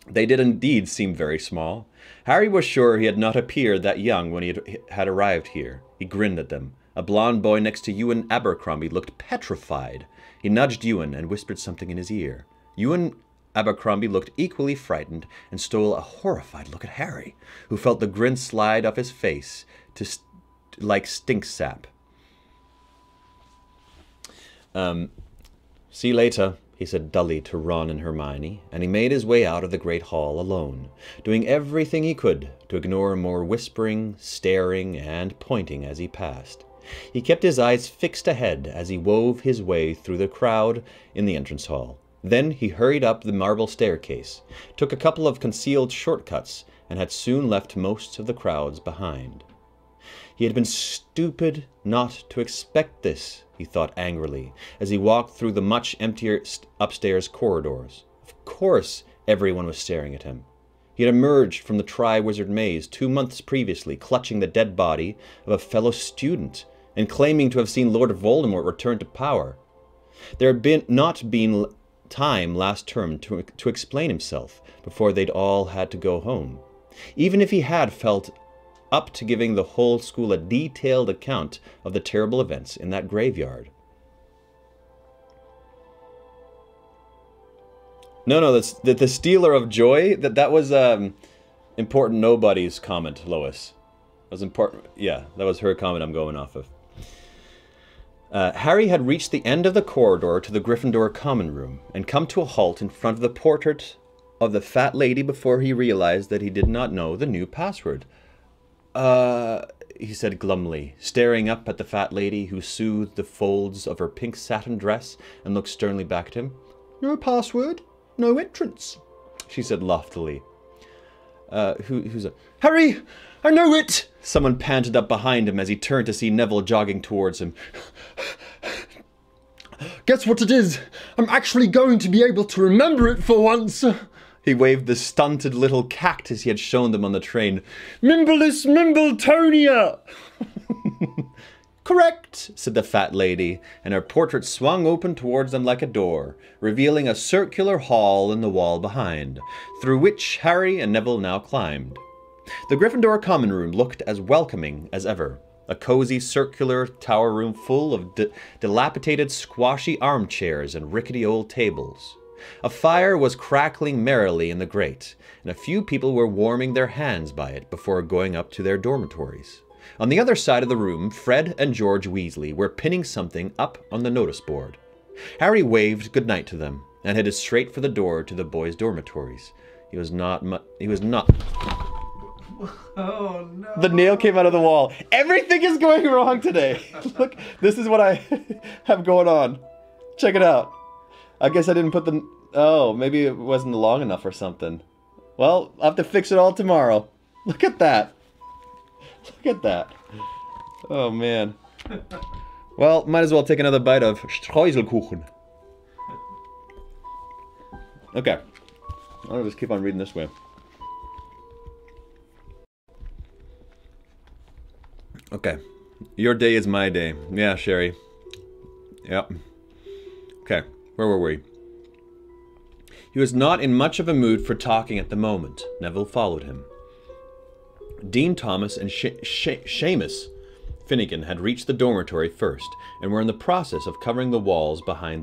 They did indeed seem very small. Harry was sure he had not appeared that young when he had arrived here. He grinned at them. A blond boy next to Ewan Abercrombie looked petrified. He nudged Ewan and whispered something in his ear. Ewan Abercrombie looked equally frightened and stole a horrified look at Harry, who felt the grin slide off his face like stink sap. See you later, he said dully to Ron and Hermione, and he made his way out of the great hall alone, doing everything he could to ignore more whispering, staring, and pointing as he passed. He kept his eyes fixed ahead as he wove his way through the crowd in the entrance hall. Then he hurried up the marble staircase, took a couple of concealed shortcuts, and had soon left most of the crowds behind. He had been stupid not to expect this, he thought angrily, as he walked through the much emptier upstairs corridors. Of course everyone was staring at him. He had emerged from the Triwizard Maze 2 months previously, clutching the dead body of a fellow student, and claiming to have seen Lord Voldemort return to power. There had not been time last term to explain himself before they'd all had to go home. Even if he had felt up to giving the whole school a detailed account of the terrible events in that graveyard. No, that's the stealer of joy. That was important nobody's comment, Lois. That was important. Yeah, that was her comment I'm going off of. Harry had reached the end of the corridor to the Gryffindor common room and come to a halt in front of the portrait of the fat lady before he realized that he did not know the new password. He said glumly, staring up at the fat lady who soothed the folds of her pink satin dress and looked sternly back at him. No password, no entrance, she said loftily. Who's a... Harry, I know it! Someone panted up behind him as he turned to see Neville jogging towards him. Guess what it is? I'm actually going to be able to remember it for once. He waved the stunted little cactus he had shown them on the train. Mimblelus Mimbletonia! Correct, said the fat lady, and her portrait swung open towards them like a door, revealing a circular hall in the wall behind, through which Harry and Neville now climbed. The Gryffindor common room looked as welcoming as ever. A cozy circular tower room full of dilapidated squashy armchairs and rickety old tables. A fire was crackling merrily in the grate, and a few people were warming their hands by it before going up to their dormitories. On the other side of the room, Fred and George Weasley were pinning something up on the notice board. Harry waved goodnight to them and headed straight for the door to the boys' dormitories. He was not. Oh no. The nail came out of the wall. Everything is going wrong today. Look, this is what I have going on. Check it out. I guess I didn't put the... Oh, maybe it wasn't long enough or something. Well, I'll have to fix it all tomorrow. Look at that. Look at that. Oh, man. Well, might as well take another bite of Streuselkuchen. Okay. I'll just keep on reading this way. Okay. Your day is my day. Yeah, Sherry. Yep. Okay. Where were we? He was not in much of a mood for talking at the moment. Neville followed him. Dean Thomas and Seamus Finnegan had reached the dormitory first and were in the process of covering the walls behind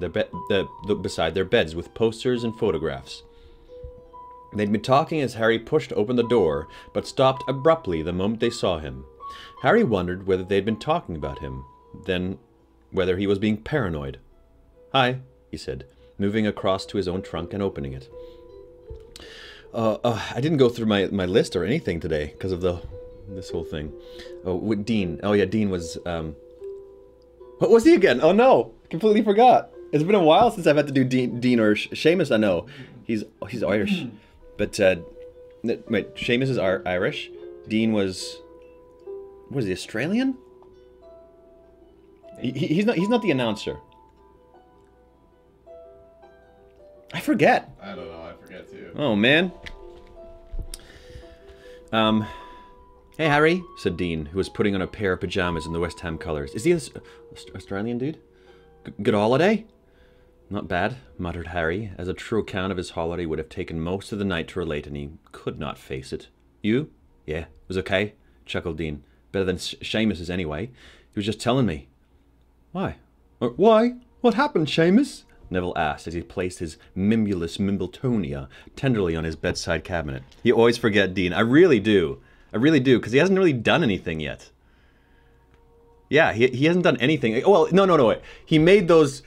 beside their beds with posters and photographs. They'd been talking as Harry pushed open the door, but stopped abruptly the moment they saw him. Harry wondered whether they'd been talking about him, then whether he was being paranoid. "Hi," he said, moving across to his own trunk and opening it. I didn't go through my list or anything today because of this whole thing. Oh, with Dean. Oh yeah, Dean was, what was he again? Oh no, completely forgot. It's been a while since I've had to do Dean or Seamus. I know, he's Irish, but wait, Seamus is Irish. Dean was he Australian? He's not the announcer. I forget. I don't know. I forget too. Oh, man. Hey, Harry, said Dean, who was putting on a pair of pajamas in the West Ham colours. Is he an Australian dude? Good holiday? Not bad, muttered Harry, as a true account of his holiday would have taken most of the night to relate, and he could not face it. You? Yeah, it was okay, chuckled Dean. Better than Seamus's anyway. He was just telling me. Why? Why? What happened, Seamus? Neville asked as he placed his Mimblelus Mimbletonia tenderly on his bedside cabinet. You always forget Dean. I really do. I really do, because he hasn't really done anything yet. Yeah, he hasn't done anything. Well, no, wait. He made those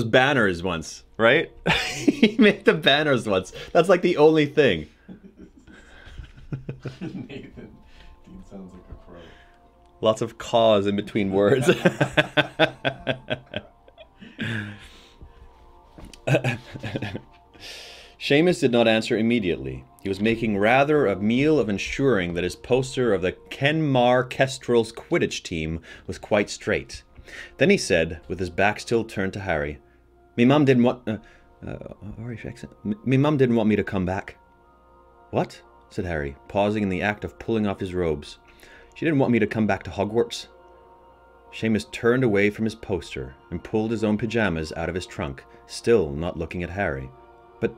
banners once, right? He made the banners once. That's like the only thing. Nathan, Dean sounds like a crow. Lots of cause in between words. Seamus did not answer immediately. He was making rather a meal of ensuring that his poster of the Kenmare Kestrels Quidditch team was quite straight. Then he said, with his back still turned to Harry, "Me mum didn't want... Irish accent. Me mum didn't want me to come back." "What?" said Harry, pausing in the act of pulling off his robes. "She didn't want me to come back to Hogwarts." Seamus turned away from his poster and pulled his own pajamas out of his trunk, still not looking at Harry. "But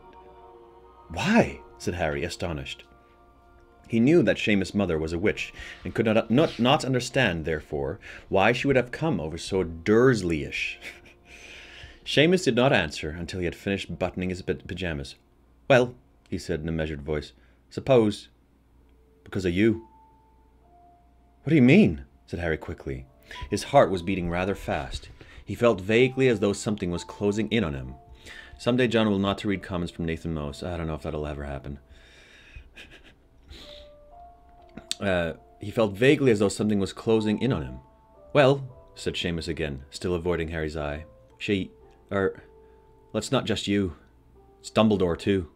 why?" said Harry, astonished. He knew that Seamus' mother was a witch, and could not understand, therefore, why she would have come over so Dursley-ish. Seamus did not answer until he had finished buttoning his pyjamas. "Well," he said in a measured voice, "suppose because of you." "What do you mean?" said Harry quickly. His heart was beating rather fast. He felt vaguely as though something was closing in on him. Someday John will not to read comments from Nathan Mose. I don't know if that'll ever happen. He felt vaguely as though something was closing in on him. "Well," said Seamus again, still avoiding Harry's eye. Well, it's not just you. It's Dumbledore, too."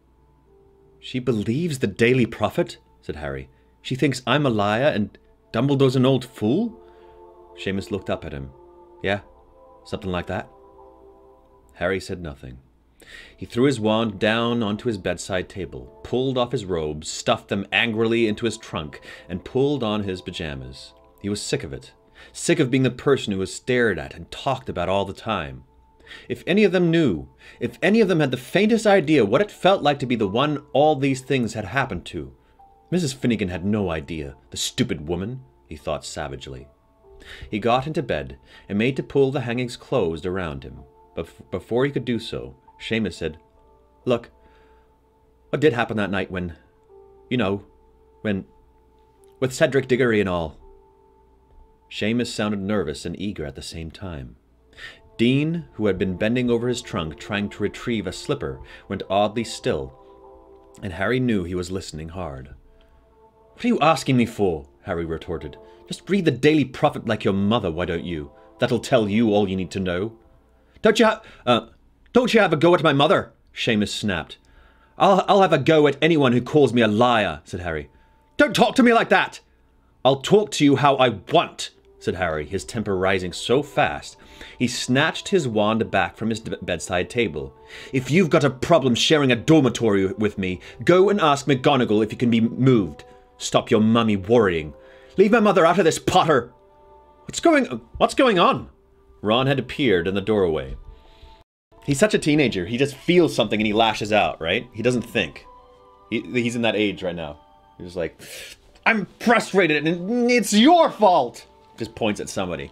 "She believes the Daily Prophet?" said Harry. "She thinks I'm a liar and Dumbledore's an old fool?" Seamus looked up at him. "Yeah, something like that." Harry said nothing. He threw his wand down onto his bedside table, pulled off his robes, stuffed them angrily into his trunk, and pulled on his pajamas. He was sick of it. Sick of being the person who was stared at and talked about all the time. If any of them knew, if any of them had the faintest idea what it felt like to be the one all these things had happened to. Mrs. Finnegan had no idea, the stupid woman, he thought savagely. He got into bed and made to pull the hangings closed around him. But before he could do so, Seamus said, "Look, what did happen that night when, with Cedric Diggory and all?" Seamus sounded nervous and eager at the same time. Dean, who had been bending over his trunk trying to retrieve a slipper, went oddly still, and Harry knew he was listening hard. "What are you asking me for?" Harry retorted. "Just read the Daily Prophet like your mother, why don't you? That'll tell you all you need to know." Don't you have a go at my mother?" Seamus snapped. I'll have a go at anyone who calls me a liar," said Harry. "Don't talk to me like that!" "I'll talk to you how I want," said Harry, his temper rising so fast. He snatched his wand back from his bedside table. "If you've got a problem sharing a dormitory with me, go and ask McGonagall if you can be moved. Stop your mummy worrying. Leave my mother out of this, Potter!" What's going on?" Ron had appeared in the doorway. He's such a teenager. He just feels something and he lashes out, right? He doesn't think. He's in that age right now. He's like, "I'm frustrated and it's your fault!" Just points at somebody.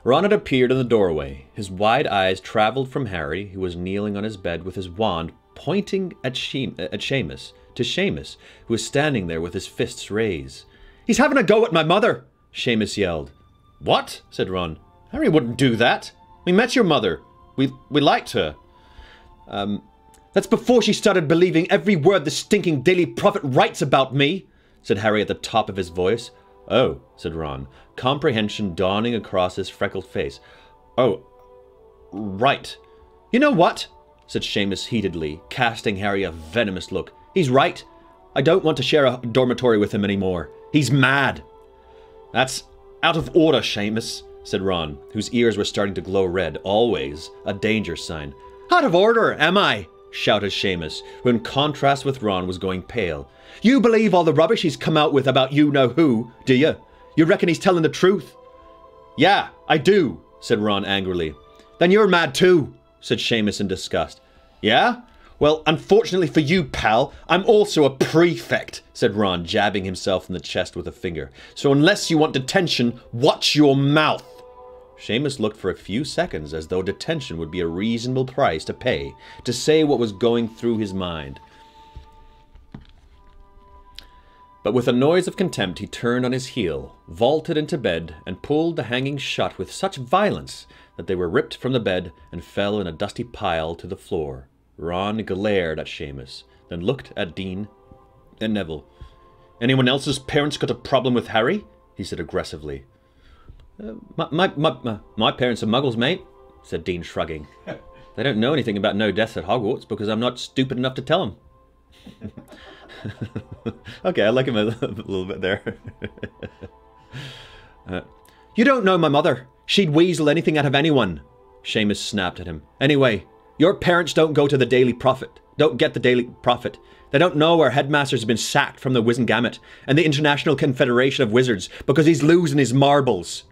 Ron had appeared in the doorway. His wide eyes traveled from Harry, who was kneeling on his bed with his wand pointing at Seamus, to Seamus, who was standing there with his fists raised. "He's having a go at my mother!" Seamus yelled. "What?" said Ron. "Harry wouldn't do that. We met your mother. We liked her." That's before she started believing every word the stinking Daily Prophet writes about me," said Harry at the top of his voice. "Oh," said Ron, comprehension dawning across his freckled face. "Oh, right. You know what?" said Seamus heatedly, casting Harry a venomous look. "He's right. I don't want to share a dormitory with him anymore. He's mad." "That's out of order, Seamus," said Ron, whose ears were starting to glow red, always a danger sign. "Out of order, am I?" shouted Seamus, who in contrast with Ron was going pale. "You believe all the rubbish he's come out with about you-know-who, do you? You reckon he's telling the truth?" "Yeah, I do," said Ron angrily. "Then you're mad too," said Seamus in disgust. "Yeah? Well, unfortunately for you, pal, I'm also a prefect," said Ron, jabbing himself in the chest with a finger. "So unless you want detention, watch your mouth." Seamus looked for a few seconds as though detention would be a reasonable price to pay to say what was going through his mind. But with a noise of contempt he turned on his heel, vaulted into bed, and pulled the hangings shut with such violence that they were ripped from the bed and fell in a dusty pile to the floor. Ron glared at Seamus, then looked at Dean and Neville. "Anyone else's parents got a problem with Harry?" he said aggressively. My parents are muggles, mate," said Dean, shrugging. "They don't know anything about no deaths at Hogwarts because I'm not stupid enough to tell them." Okay, I like him a little bit there. "You don't know my mother. She'd weasel anything out of anyone," Seamus snapped at him. "Anyway, your parents don't go to the Daily Prophet. Don't get the Daily Prophet. They don't know our headmaster's been sacked from the Wizengamot and the International Confederation of Wizards because he's losing his marbles."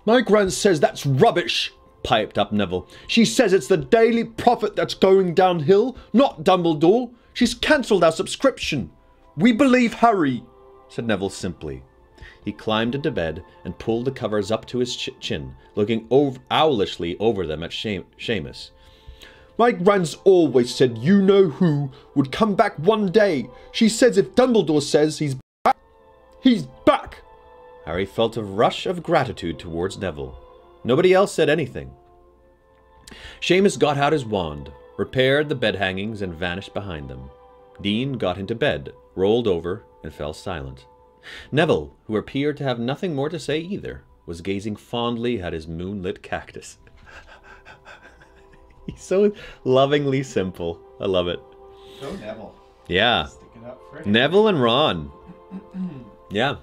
"My gran says that's rubbish," piped up Neville. "She says it's the Daily Prophet that's going downhill, not Dumbledore. She's cancelled our subscription." We believe Harry, said Neville simply. He climbed into bed and pulled the covers up to his chin, looking owlishly over them at Seamus. My Gran's always said you-know-who would come back one day. She says if Dumbledore says he's back, he's back. Harry felt a rush of gratitude towards Neville. Nobody else said anything. Seamus got out his wand, repaired the bed hangings, and vanished behind them. Dean got into bed, rolled over, and fell silent. Neville, who appeared to have nothing more to say either, was gazing fondly at his moonlit cactus. He's so lovingly simple. I love it. Go Neville. Yeah. Stick it up for him. Neville and Ron. Yeah.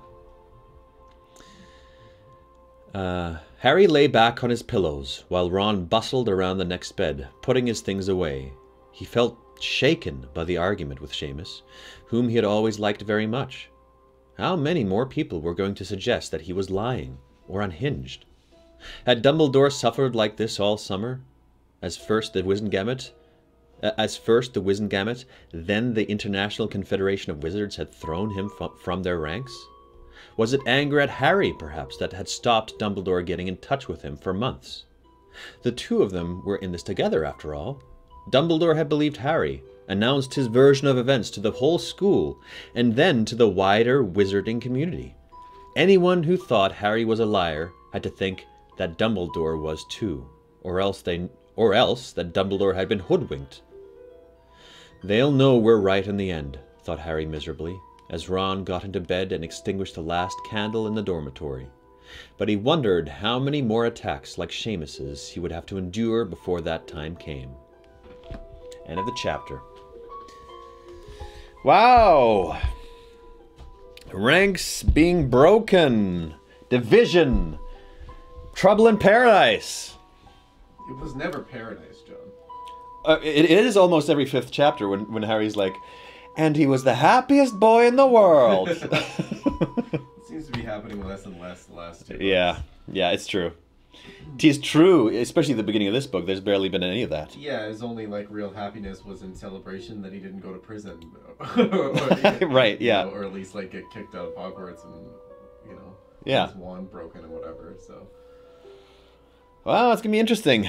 Harry lay back on his pillows while Ron bustled around the next bed, putting his things away. He felt shaken by the argument with Seamus, whom he had always liked very much. How many more people were going to suggest that he was lying or unhinged? Had Dumbledore suffered like this all summer? As first the Wizengamot, then the International Confederation of Wizards had thrown him from their ranks? Was it anger at Harry, perhaps, that had stopped Dumbledore getting in touch with him for months? The two of them were in this together, after all. Dumbledore had believed Harry, announced his version of events to the whole school, and then to the wider wizarding community. Anyone who thought Harry was a liar had to think that Dumbledore was too, or else that Dumbledore had been hoodwinked. They'll know we're right in the end, thought Harry miserably, as Ron got into bed and extinguished the last candle in the dormitory. But he wondered how many more attacks like Seamus's he would have to endure before that time came. End of the chapter. Wow! Ranks being broken. Division. Trouble in paradise. It was never paradise, John. It is almost every fifth chapter when Harry's like, and he was the happiest boy in the world. It seems to be happening less and less the last 2 months. Yeah, it's true. Tis true, especially at the beginning of this book. There's barely been any of that. Yeah, his only like real happiness was in celebration that he didn't go to prison, Right? Yeah. Or at least like get kicked out of Hogwarts and his wand broken and whatever. So. Well, it's gonna be interesting.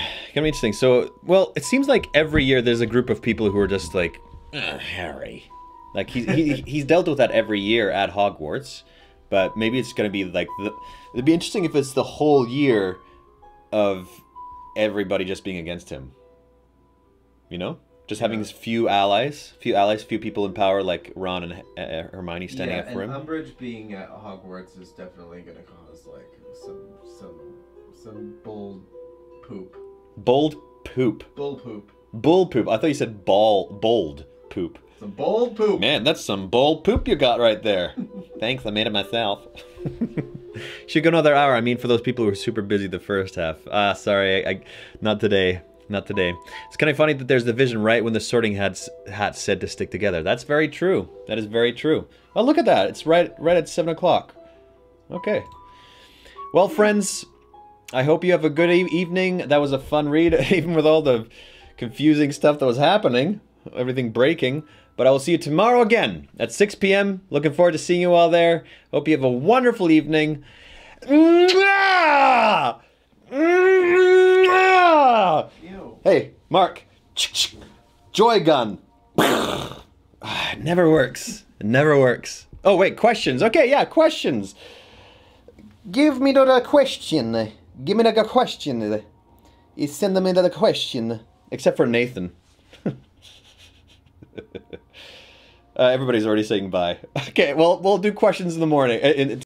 So, well, it seems like every year there's a group of people who are just like, Harry. Like he's dealt with that every year at Hogwarts, but maybe it's gonna be like it'd be interesting if it's the whole year of everybody just being against him. Just having few allies, few people in power like Ron and Hermione standing up for him. And Umbridge being at Hogwarts is definitely gonna cause like some bold poop. Bold poop. Bull poop. Bull poop. I thought you said bold poop. Some bold poop. Man, that's some bold poop you got right there. Thanks, I made it myself. Should go another hour. I mean, for those people who were super busy the first half. Sorry, not today. Not today. It's kind of funny that there's division right when the Sorting Hats said to stick together. That's very true. That is very true. Oh, look at that. It's right at 7 o'clock. Okay. Well, friends, I hope you have a good evening. That was a fun read, even with all the confusing stuff that was happening. Everything breaking. But I will see you tomorrow again at 6 p.m. Looking forward to seeing you all there. Hope you have a wonderful evening. Mwah! Mwah! Hey, Mark. Joy gun. It never works. It never works. Oh, wait, questions. Okay, yeah, questions. Give me the question. Give me the question. You send them into the question. Except for Nathan. Everybody's already saying bye. Okay, well, we'll do questions in the morning.